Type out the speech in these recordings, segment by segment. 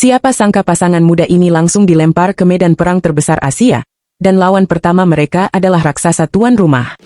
Siapa sangka pasangan muda ini langsung dilempar ke medan perang terbesar Asia, dan lawan pertama mereka adalah raksasa tuan rumah.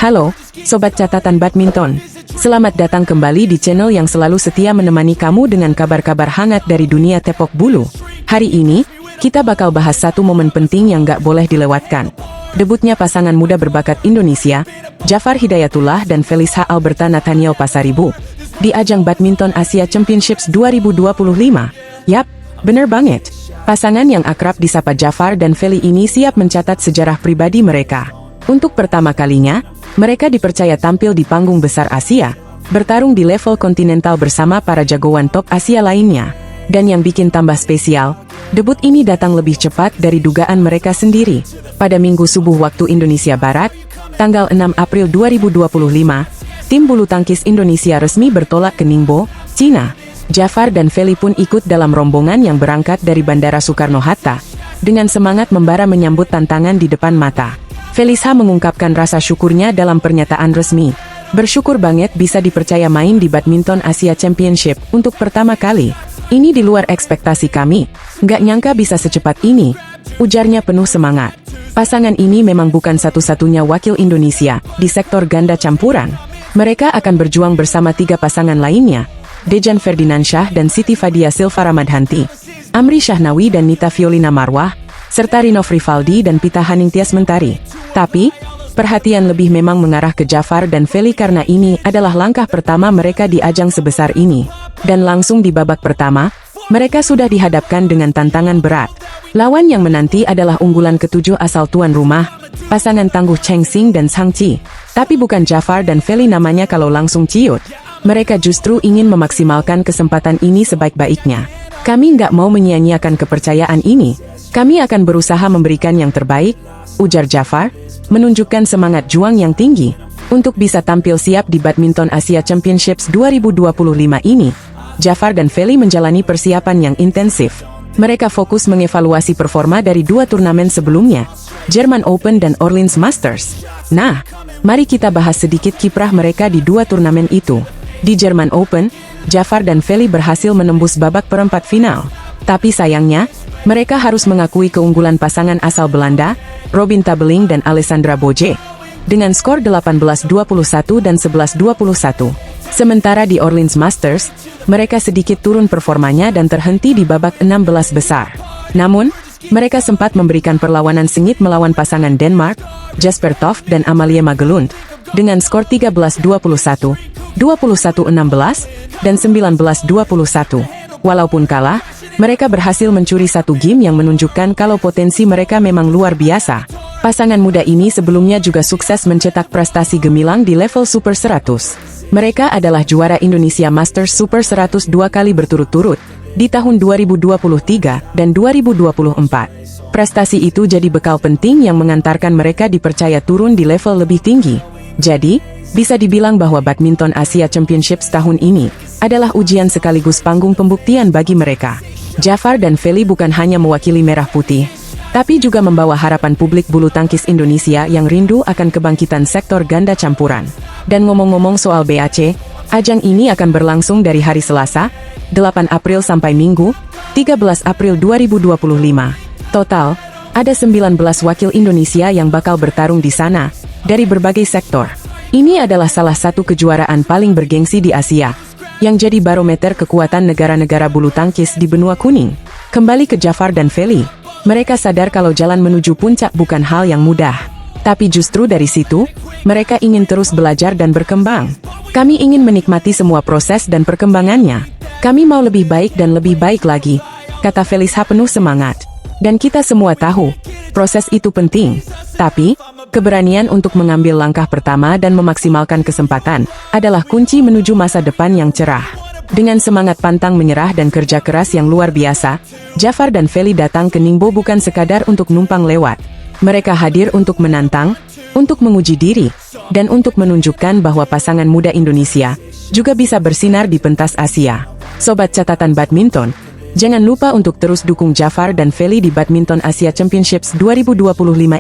Halo, Sobat Catatan Badminton. Selamat datang kembali di channel yang selalu setia menemani kamu dengan kabar-kabar hangat dari dunia tepak bulu. Hari ini, kita bakal bahas satu momen penting yang gak boleh dilewatkan. Debutnya pasangan muda berbakat Indonesia, Jafar Hidayatullah dan Felicia Alberta Nathaniel Pasaribu, di ajang Badminton Asia Championships 2025. Yap, bener banget. Pasangan yang akrab disapa Jafar dan Feli ini siap mencatat sejarah pribadi mereka. Untuk pertama kalinya, mereka dipercaya tampil di panggung besar Asia, bertarung di level kontinental bersama para jagoan top Asia lainnya. Dan yang bikin tambah spesial, debut ini datang lebih cepat dari dugaan mereka sendiri. Pada Minggu subuh waktu Indonesia Barat, tanggal 6 April 2025, tim bulu tangkis Indonesia resmi bertolak ke Ningbo, Cina. Jafar dan Feli pun ikut dalam rombongan yang berangkat dari Bandara Soekarno-Hatta, dengan semangat membara menyambut tantangan di depan mata. Felicia mengungkapkan rasa syukurnya dalam pernyataan resmi. Bersyukur banget bisa dipercaya main di Badminton Asia Championship untuk pertama kali. Ini di luar ekspektasi kami. Nggak nyangka bisa secepat ini, ujarnya penuh semangat. Pasangan ini memang bukan satu-satunya wakil Indonesia di sektor ganda campuran. Mereka akan berjuang bersama 3 pasangan lainnya, Dejan Ferdinansyah dan Siti Fadia Silva Ramadhanti, Amri Shahnawi dan Nita Violina Marwah, serta Rinov Rivaldi dan Pita Haningtyas Mentari. Tapi, perhatian lebih memang mengarah ke Jafar dan Feli karena ini adalah langkah pertama mereka di ajang sebesar ini. Dan langsung di babak pertama, mereka sudah dihadapkan dengan tantangan berat. Lawan yang menanti adalah unggulan ke-7 asal tuan rumah, pasangan tangguh Cheng Xing dan Zhang Qi. Tapi bukan Jafar dan Feli namanya kalau langsung ciut. Mereka justru ingin memaksimalkan kesempatan ini sebaik-baiknya. Kami nggak mau menyia-nyiakan kepercayaan ini. Kami akan berusaha memberikan yang terbaik, ujar Jafar, menunjukkan semangat juang yang tinggi. Untuk bisa tampil siap di Badminton Asia Championships 2025 ini, Jafar dan Feli menjalani persiapan yang intensif. Mereka fokus mengevaluasi performa dari 2 turnamen sebelumnya, German Open dan Orleans Masters. Nah, mari kita bahas sedikit kiprah mereka di 2 turnamen itu. Di German Open, Jafar dan Feli berhasil menembus babak perempat final. Tapi sayangnya, mereka harus mengakui keunggulan pasangan asal Belanda, Robin Tabeling dan Alessandra Boje, dengan skor 18-21 dan 11-21. Sementara di Orleans Masters, mereka sedikit turun performanya dan terhenti di babak 16 besar. Namun, mereka sempat memberikan perlawanan sengit melawan pasangan Denmark, Jesper Toft dan Amalie Magelund, dengan skor 13-21, 21-16, dan 19-21. Walaupun kalah, mereka berhasil mencuri 1 game yang menunjukkan kalau potensi mereka memang luar biasa. Pasangan muda ini sebelumnya juga sukses mencetak prestasi gemilang di level Super 100. Mereka adalah juara Indonesia Masters Super 100 2 kali berturut-turut, di tahun 2023 dan 2024. Prestasi itu jadi bekal penting yang mengantarkan mereka dipercaya turun di level lebih tinggi. Jadi, bisa dibilang bahwa Badminton Asia Championships tahun ini adalah ujian sekaligus panggung pembuktian bagi mereka. Jafar dan Feli bukan hanya mewakili merah putih, tapi juga membawa harapan publik bulu tangkis Indonesia yang rindu akan kebangkitan sektor ganda campuran. Dan ngomong-ngomong soal BAC, ajang ini akan berlangsung dari hari Selasa, 8 April sampai Minggu, 13 April 2025. Total, ada 19 wakil Indonesia yang bakal bertarung di sana, dari berbagai sektor. Ini adalah salah satu kejuaraan paling bergengsi di Asia, yang jadi barometer kekuatan negara-negara bulu tangkis di benua kuning. Kembali ke Jafar dan Feli, mereka sadar kalau jalan menuju puncak bukan hal yang mudah. Tapi justru dari situ, mereka ingin terus belajar dan berkembang. Kami ingin menikmati semua proses dan perkembangannya. Kami mau lebih baik dan lebih baik lagi, kata Felicia penuh semangat. Dan kita semua tahu, proses itu penting. Tapi, keberanian untuk mengambil langkah pertama dan memaksimalkan kesempatan adalah kunci menuju masa depan yang cerah. Dengan semangat pantang menyerah dan kerja keras yang luar biasa, Jafar dan Feli datang ke Ningbo bukan sekadar untuk numpang lewat. Mereka hadir untuk menantang, untuk menguji diri, dan untuk menunjukkan bahwa pasangan muda Indonesia juga bisa bersinar di pentas Asia. Sobat Catatan Badminton, Jangan lupa untuk terus dukung Jafar dan Feli di Badminton Asia Championships 2025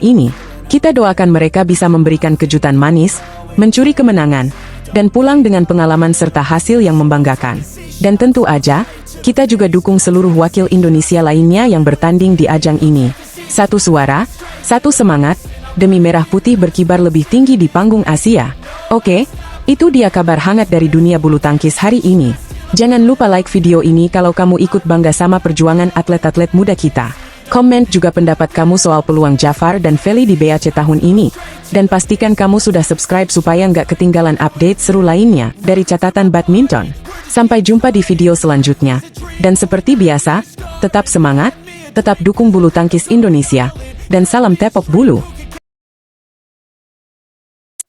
ini. Kita doakan mereka bisa memberikan kejutan manis, mencuri kemenangan, dan pulang dengan pengalaman serta hasil yang membanggakan. Dan tentu aja, kita juga dukung seluruh wakil Indonesia lainnya yang bertanding di ajang ini. Satu suara, satu semangat, demi merah putih berkibar lebih tinggi di panggung Asia. Oke, itu dia kabar hangat dari dunia bulu tangkis hari ini. Jangan lupa like video ini kalau kamu ikut bangga sama perjuangan atlet-atlet muda kita. Komen juga pendapat kamu soal peluang Jafar dan Feli di BAC tahun ini. Dan pastikan kamu sudah subscribe supaya nggak ketinggalan update seru lainnya dari catatan badminton. Sampai jumpa di video selanjutnya. Dan seperti biasa, tetap semangat, tetap dukung bulu tangkis Indonesia, dan salam tepok bulu.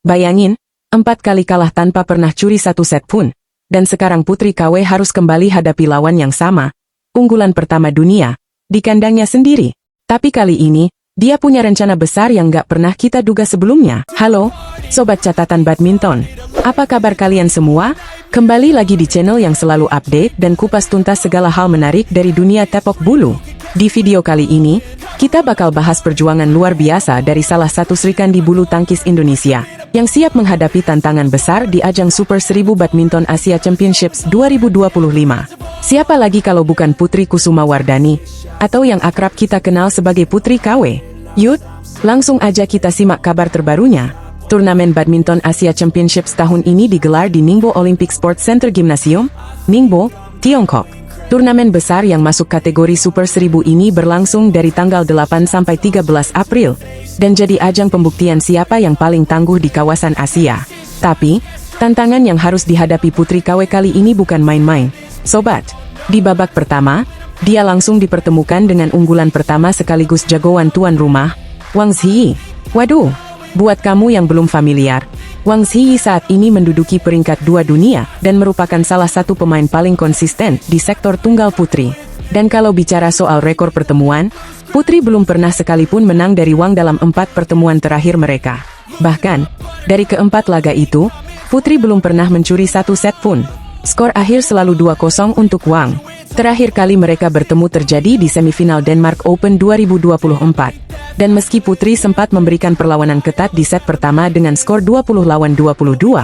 Bayangin, 4 kali kalah tanpa pernah curi satu set pun. Dan sekarang Putri KW harus kembali hadapi lawan yang sama, unggulan pertama dunia, di kandangnya sendiri. Tapi kali ini, dia punya rencana besar yang gak pernah kita duga sebelumnya. Halo, Sobat Catatan Badminton. Apa kabar kalian semua? Kembali lagi di channel yang selalu update dan kupas tuntas segala hal menarik dari dunia tepok bulu. Di video kali ini, kita bakal bahas perjuangan luar biasa dari salah satu Srikandi bulu tangkis Indonesia, yang siap menghadapi tantangan besar di ajang Super 1000 Badminton Asia Championships 2025. Siapa lagi kalau bukan Putri Kusuma Wardani, atau yang akrab kita kenal sebagai Putri KW. Yuk, langsung aja kita simak kabar terbarunya. Turnamen Badminton Asia Championships tahun ini digelar di Ningbo Olympic Sports Center Gymnasium, Ningbo, Tiongkok. Turnamen besar yang masuk kategori Super 1000 ini berlangsung dari tanggal 8 sampai 13 April, dan jadi ajang pembuktian siapa yang paling tangguh di kawasan Asia. Tapi, tantangan yang harus dihadapi Putri KW kali ini bukan main-main. Sobat, di babak pertama, dia langsung dipertemukan dengan unggulan pertama sekaligus jagoan tuan rumah, Wang Zhiyi. Waduh, buat kamu yang belum familiar, Wang Zhiyi saat ini menduduki peringkat 2 dunia dan merupakan salah satu pemain paling konsisten di sektor tunggal putri. Dan kalau bicara soal rekor pertemuan, Putri belum pernah sekalipun menang dari Wang dalam 4 pertemuan terakhir mereka. Bahkan, dari keempat laga itu, Putri belum pernah mencuri satu set pun. Skor akhir selalu 2-0 untuk Wang. Terakhir kali mereka bertemu terjadi di semifinal Denmark Open 2024. Dan meski Putri sempat memberikan perlawanan ketat di set pertama dengan skor 20-22,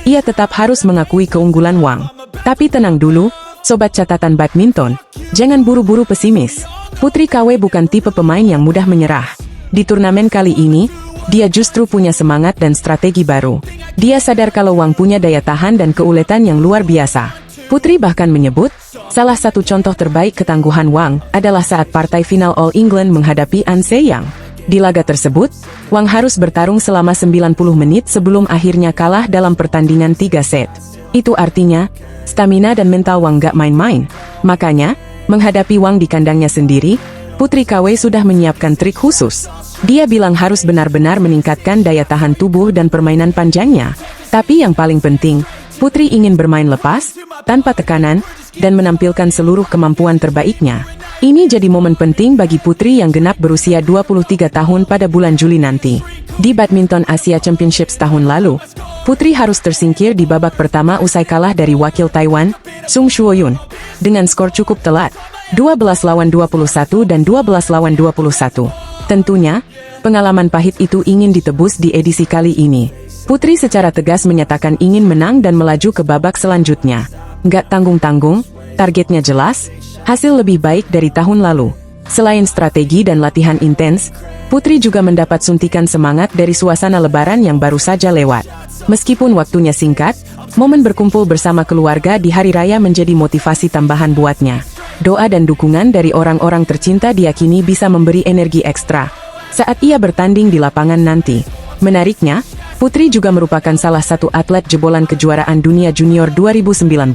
ia tetap harus mengakui keunggulan Wang. Tapi tenang dulu, Sobat Catatan Badminton, jangan buru-buru pesimis. Putri KW bukan tipe pemain yang mudah menyerah. Di turnamen kali ini, dia justru punya semangat dan strategi baru. Dia sadar kalau Wang punya daya tahan dan keuletan yang luar biasa. Putri bahkan menyebut, salah satu contoh terbaik ketangguhan Wang adalah saat partai final All England menghadapi An Se-young. Di laga tersebut, Wang harus bertarung selama 90 menit sebelum akhirnya kalah dalam pertandingan 3 set. Itu artinya, stamina dan mental Wang gak main-main. Makanya, menghadapi Wang di kandangnya sendiri, Putri KW sudah menyiapkan trik khusus. Dia bilang harus benar-benar meningkatkan daya tahan tubuh dan permainan panjangnya. Tapi yang paling penting, Putri ingin bermain lepas, tanpa tekanan, dan menampilkan seluruh kemampuan terbaiknya. Ini jadi momen penting bagi Putri yang genap berusia 23 tahun pada bulan Juli nanti. Di Badminton Asia Championships tahun lalu, Putri harus tersingkir di babak pertama usai kalah dari wakil Taiwan, Sung Shuoyun, dengan skor cukup telat, 12-21 dan 12-21. Tentunya, pengalaman pahit itu ingin ditebus di edisi kali ini. Putri secara tegas menyatakan ingin menang dan melaju ke babak selanjutnya. Nggak tanggung-tanggung, targetnya jelas, hasil lebih baik dari tahun lalu. Selain strategi dan latihan intens, Putri juga mendapat suntikan semangat dari suasana lebaran yang baru saja lewat. Meskipun waktunya singkat, momen berkumpul bersama keluarga di hari raya menjadi motivasi tambahan buatnya. Doa dan dukungan dari orang-orang tercinta diyakini bisa memberi energi ekstra saat ia bertanding di lapangan nanti. Menariknya, Putri juga merupakan salah satu atlet jebolan kejuaraan dunia junior 2019.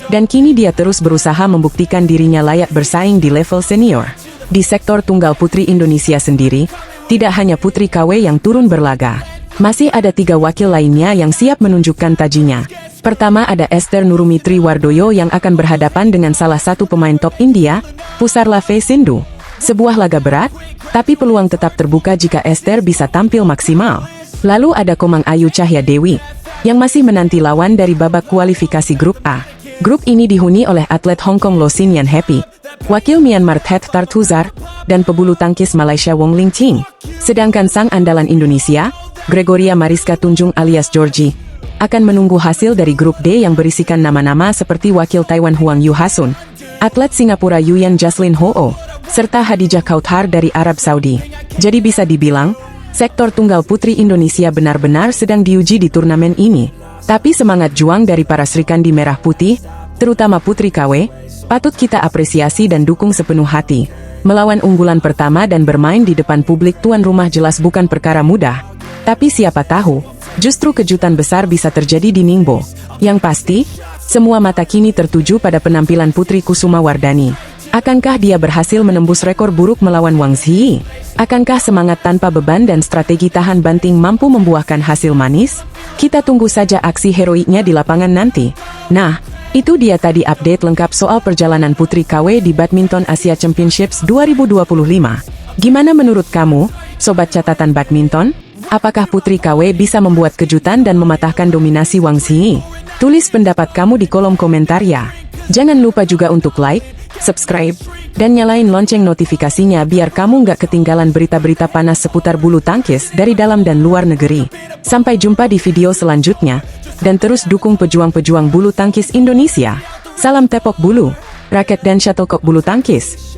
Dan kini dia terus berusaha membuktikan dirinya layak bersaing di level senior. Di sektor tunggal putri Indonesia sendiri, tidak hanya Putri KW yang turun berlaga. Masih ada 3 wakil lainnya yang siap menunjukkan tajinya. Pertama ada Esther Nurumi Triwardoyo yang akan berhadapan dengan salah satu pemain top India, Pusarlave Sindhu. Sebuah laga berat, tapi peluang tetap terbuka jika Esther bisa tampil maksimal. Lalu ada Komang Ayu Cahya Dewi, yang masih menanti lawan dari babak kualifikasi grup A. Grup ini dihuni oleh atlet Hong Kong Lo Sin Yan Happy, wakil Myanmar Tet Tartuzar, dan pebulu tangkis Malaysia Wong Ling Ching. Sedangkan sang andalan Indonesia, Gregoria Mariska Tunjung alias Georgie, akan menunggu hasil dari grup D yang berisikan nama-nama seperti wakil Taiwan Huang Yu Hasun, atlet Singapura Yuyan Jaslyn Ho, serta Hadijah Kauthar dari Arab Saudi. Jadi bisa dibilang, sektor tunggal putri Indonesia benar-benar sedang diuji di turnamen ini. Tapi semangat juang dari para Srikandi Merah Putih, terutama Putri KW, patut kita apresiasi dan dukung sepenuh hati. Melawan unggulan pertama dan bermain di depan publik tuan rumah jelas bukan perkara mudah. Tapi siapa tahu, justru kejutan besar bisa terjadi di Ningbo. Yang pasti, semua mata kini tertuju pada penampilan Putri Kusuma Wardani. Akankah dia berhasil menembus rekor buruk melawan Wang Zhi? Akankah semangat tanpa beban dan strategi tahan banting mampu membuahkan hasil manis? Kita tunggu saja aksi heroiknya di lapangan nanti. Nah, itu dia tadi update lengkap soal perjalanan Putri KW di Badminton Asia Championships 2025. Gimana menurut kamu, Sobat Catatan Badminton? Apakah Putri KW bisa membuat kejutan dan mematahkan dominasi Wang Zhi? Tulis pendapat kamu di kolom komentar ya. Jangan lupa juga untuk like, subscribe, dan nyalain lonceng notifikasinya biar kamu nggak ketinggalan berita-berita panas seputar bulu tangkis dari dalam dan luar negeri. Sampai jumpa di video selanjutnya, dan terus dukung pejuang-pejuang bulu tangkis Indonesia. Salam tepok bulu, raket dan shuttlecock bulu tangkis.